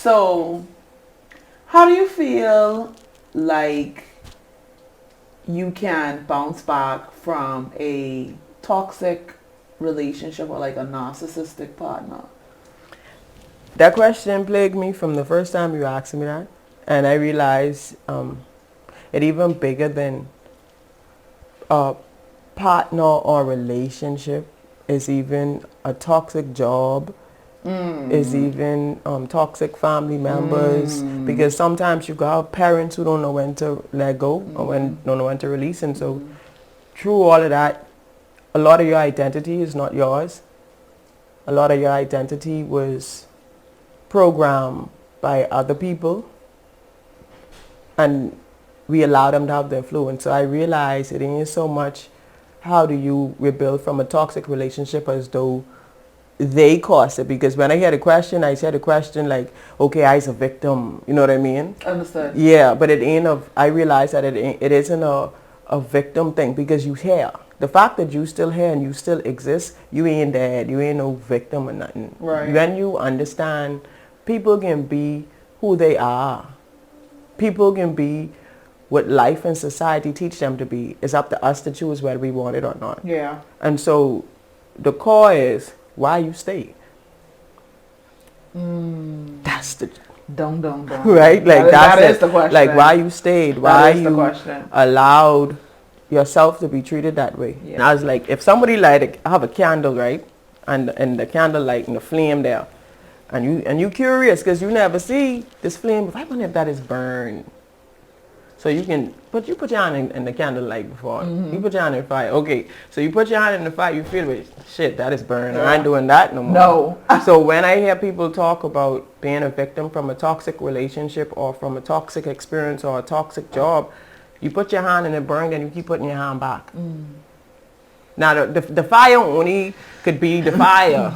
So, how do you feel like you can bounce back from a toxic relationship or like a narcissistic partner? That question plagued me from the first time you asked me that, and I realized it even bigger than a partner or relationship is even a toxic job, is even toxic family members, because sometimes you got parents who don't know when to let go or when don't know when to release, and so through all of that, a lot of your identity is not yours. A lot of your identity was programmed by other people, and we allow them to have the influence. So I realized it ain't so much how do you rebuild from a toxic relationship as though they caused it. Because when I hear the question, I said the question like, okay, I's a victim. You know what I mean? Understood. Yeah, but it ain't I realized that it isn't a victim thing, because you here. The fact that you still here and you still exist, you ain't dead. You ain't no victim or nothing. Right. When you understand, people can be who they are. People can be what life and society teach them to be. It's up to us to choose whether we want it or not. Yeah. And so the core is why you stayed. That's the Don't. right. Like that that's is the question. Like why you stayed, why you question. allowed yourself to be treated that way. Yeah. And I was like, if somebody I have a candle, right, and the candle light and the flame there, and you curious because you never see this flame. If I wonder if that is burned. So you put your hand in the candle light before. You put your hand in the fire. Okay, so you put your hand in the fire, you feel it. Shit, that is burned. Yeah. I ain't doing that no more. No. So when I hear people talk about being a victim from a toxic relationship or from a toxic experience or a toxic job, you put your hand in it burned and you keep putting your hand back. Now the fire only could be the fire.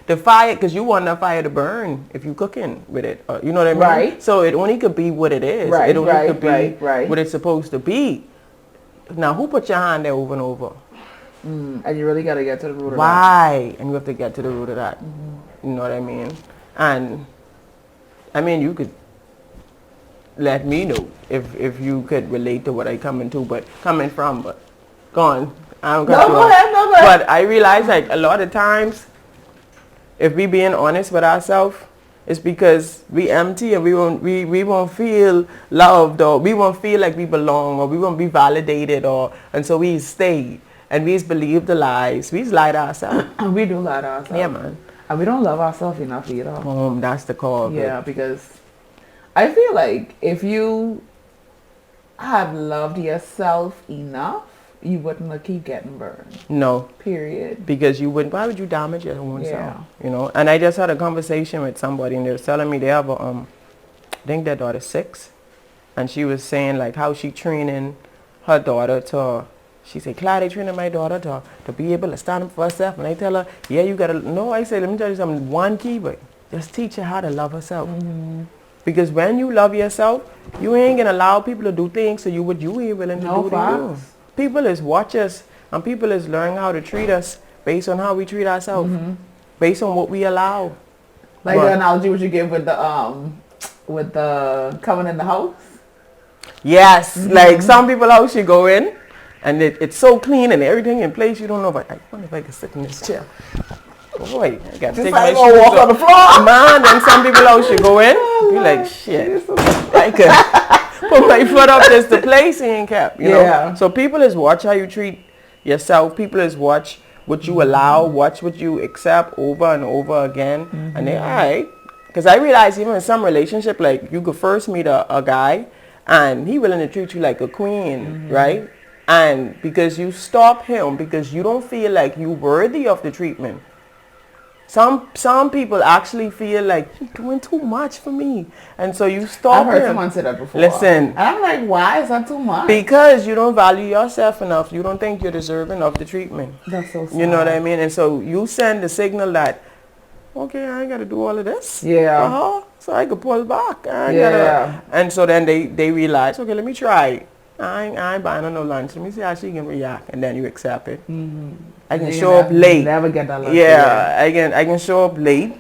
The fire, because you want the fire to burn if you cooking with it. You know what I mean? Right. So it only could be what it is. Right, It only could be right. what it's supposed to be. Now, who put your hand there over and over? And you really got to get to the root of that. Why? And you have to get to the root of that. You know what I mean? And, I mean, you could let me know if you could relate to what I coming from, but go on. I don't got No, go ahead. But I realize, like, a lot of times, if we being honest with ourselves, it's because we empty and we won't feel loved, or we won't feel like we belong, or we won't be validated, and so we stay and we believe the lies. We lie to ourselves. And we do lie to ourselves. Yeah, man. And we don't love ourselves enough either. That's the call. Yeah, because I feel like if you had loved yourself enough, you wouldn't keep getting burned. No. Period. Because you wouldn't. Why would you damage your own self? Yeah. You know. And I just had a conversation with somebody, and they were telling me they have I think their daughter's 6, and she was saying like how she training her daughter to. She said, Clyde, training my daughter to be able to stand up for herself. And I tell her, yeah, you gotta. No, I said, let me tell you something. One key, but just teach her how to love herself. Because when you love yourself, you ain't gonna allow people to do things to you what you ain't willing to do to you. People is watch us, and people is learning how to treat us based on how we treat ourselves, based on what we allow. Like the analogy what you give with the coming in the house. Yes, like some people house you go in, and it's so clean and everything in place. You don't know, but I wonder if I can sit in this chair. Boy, I got to take my shoes walk on the floor. Man, and some people house you go in, be like, shit, I could put my foot up just the place ain't kept, you know. So people is watch how you treat yourself. People is watch what you allow, watch what you accept over and over again. And they, all right. Because I realize even in some relationship, like you could first meet a guy and he willing to treat you like a queen, right? And because you stop him, because you don't feel like you worthy of the treatment. Some people actually feel like you're doing too much for me, and so you stop. I've heard someone say that before. Listen, and I'm like, why is that too much? Because you don't value yourself enough. You don't think you're deserving of the treatment. That's so sad. You know what I mean? And so you send the signal that, okay, I ain't got to do all of this. Yeah. So I could pull back. And so then they realize, okay, let me try it. I ain't buying her no lunch. Let me see how she can react, and then you accept it. I can show up late. Never get that lunch. Yeah, I can show up late,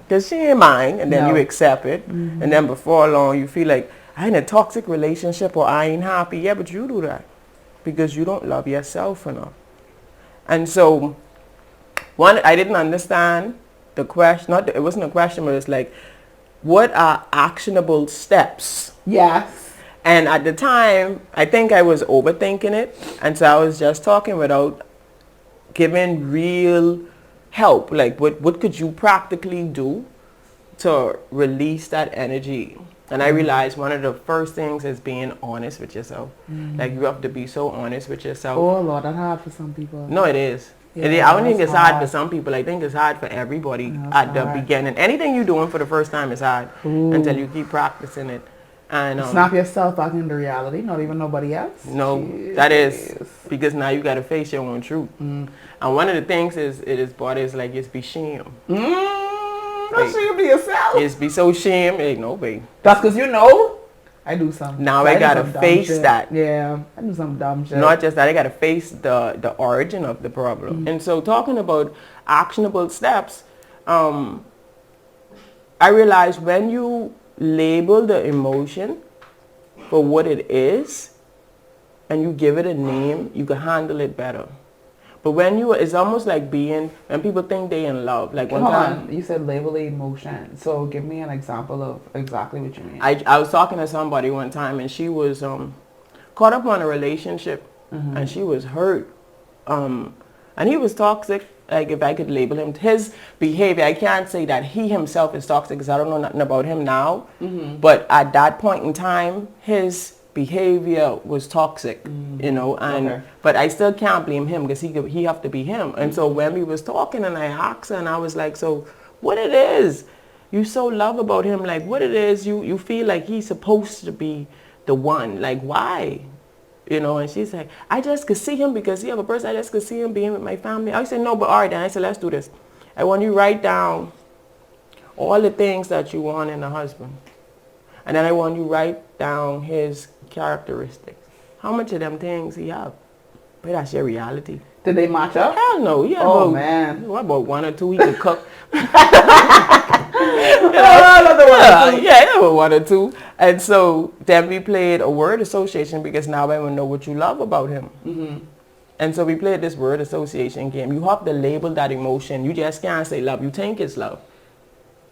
because she ain't mine, and then No. you accept it, and then before long you feel like I in a toxic relationship or I ain't happy. Yeah, but you do that because you don't love yourself enough. And so I didn't understand the question. It wasn't a question, but it's like, what are actionable steps? Yes. And at the time, I think I was overthinking it, and so I was just talking without giving real help. Like, what could you practically do to release that energy? And I realized one of the first things is being honest with yourself. Like, you have to be so honest with yourself. Oh Lord, that's hard for some people. No, it is. Yeah, I don't think that's it's hard for hard. some people. I think it's hard for everybody That's at the hard. beginning. Anything you're doing for the first time is hard until you keep practicing it. And Snap yourself back into reality, not even nobody else. no, Jeez. that is because now you got to face your own truth. And one of the things is like it's be shame. Don't shame to yourself. It's be so shame. Hey, no, babe. That's because you know I do something. Now I do gotta some dumb face shit. that. Yeah, I do some dumb shit. Not just that, I got to face the origin of the problem. And so talking about actionable steps, I realized when you label the emotion for what it is and you give it a name, you can handle it better. But it's almost like when people think they in love. Like one Hold time, on, you said label the emotion. So give me an example of exactly what you mean. I was talking to somebody one time and she was caught up on a relationship and she was hurt. And he was toxic. Like if I could label him, his behavior, I can't say that he himself is toxic because I don't know nothing about him now. But at that point in time, his behavior was toxic, you know, and but I still can't blame him because he have to be him. And so when we was talking and I asked her and I was like, so what it is you so love about him, like what it is you feel like he's supposed to be the one, like why? You know, and she's like, I just could see him because he have a person, I just could see him being with my family. I said, no, but all right, then I said, let's do this. I want you to write down all the things that you want in a husband. And then I want you to write down his characteristics. How much of them things he have? But that's your reality. Did they match up? Hell no. Yeah, Man. What about one or two he could cook? Yeah, one or two. And so then we played a word association because now I will know what you love about him. And so we played this word association game. You have to label that emotion. You just can't say love. You think it's love.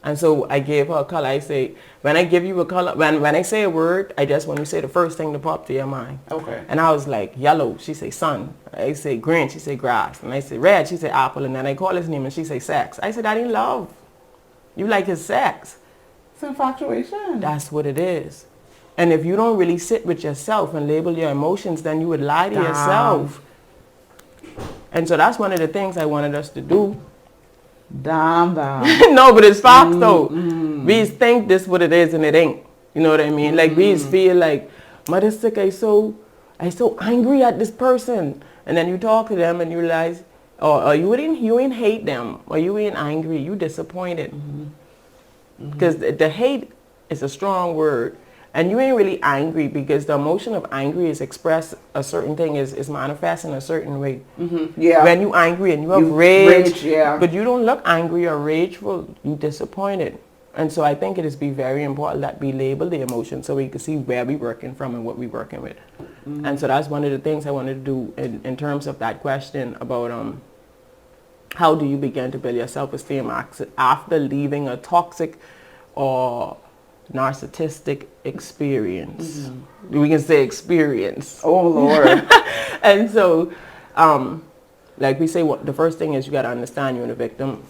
And so I gave her a color. I say, when I give you a color, when I say a word, I just want you to say the first thing that popped to your mind. Okay. And I was like, yellow. She say sun. I say green. She say grass. And I say red. She say apple. And then I call his name and she say sex. I said, that ain't love. You like his sex. It's infatuation. That's what it is. And if you don't really sit with yourself and label your emotions, then you would lie to yourself. And so that's one of the things I wanted us to do. Damn. No, but it's facts though. We think this what it is and it ain't. You know what I mean? Like we feel like, mother sick, I so angry at this person. And then you talk to them and you realize, or you ain't hate them, or you ain't angry, you disappointed. Because the hate is a strong word. And you ain't really angry because the emotion of angry is expressed a certain thing, is manifest in a certain way. Yeah. When you angry and you have rage, yeah. but you don't look angry or rageful, you disappointed. And so I think it is very important that we label the emotion so we can see where we're working from and what we're working with. And so that's one of the things I wanted to do in terms of that question about how do you begin to build your self-esteem after leaving a toxic or narcissistic experience. We can say experience. Oh Lord. And so like we say, the first thing is you got to understand you're a victim,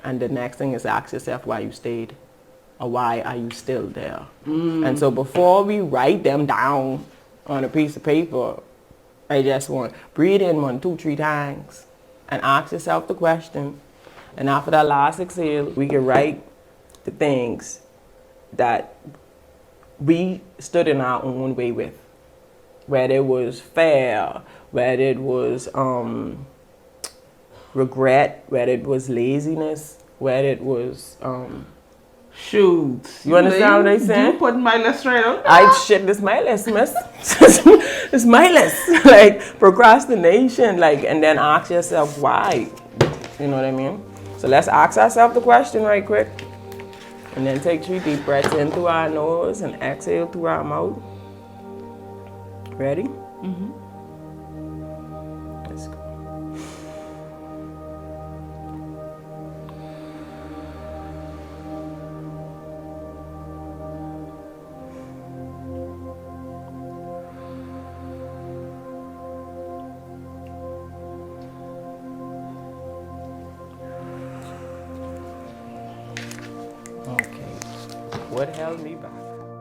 and the next thing is ask yourself why you stayed or why are you still there. And so before we write them down on a piece of paper, I just want breathe in 1, 2, 3 times and ask yourself the question, and after that last exhale we can write the things that we stood in our own way with, whether it was fear, whether it was regret, whether it was laziness, whether it was Shoot. You understand what I'm saying? You put my list right up. This my list, miss. It's my list. Like procrastination, and then ask yourself why. You know what I mean? So let's ask ourselves the question right quick. And then take 3 deep breaths in through our nose and exhale through our mouth. Ready? Mm-hmm. Let's go. Okay. What held me back?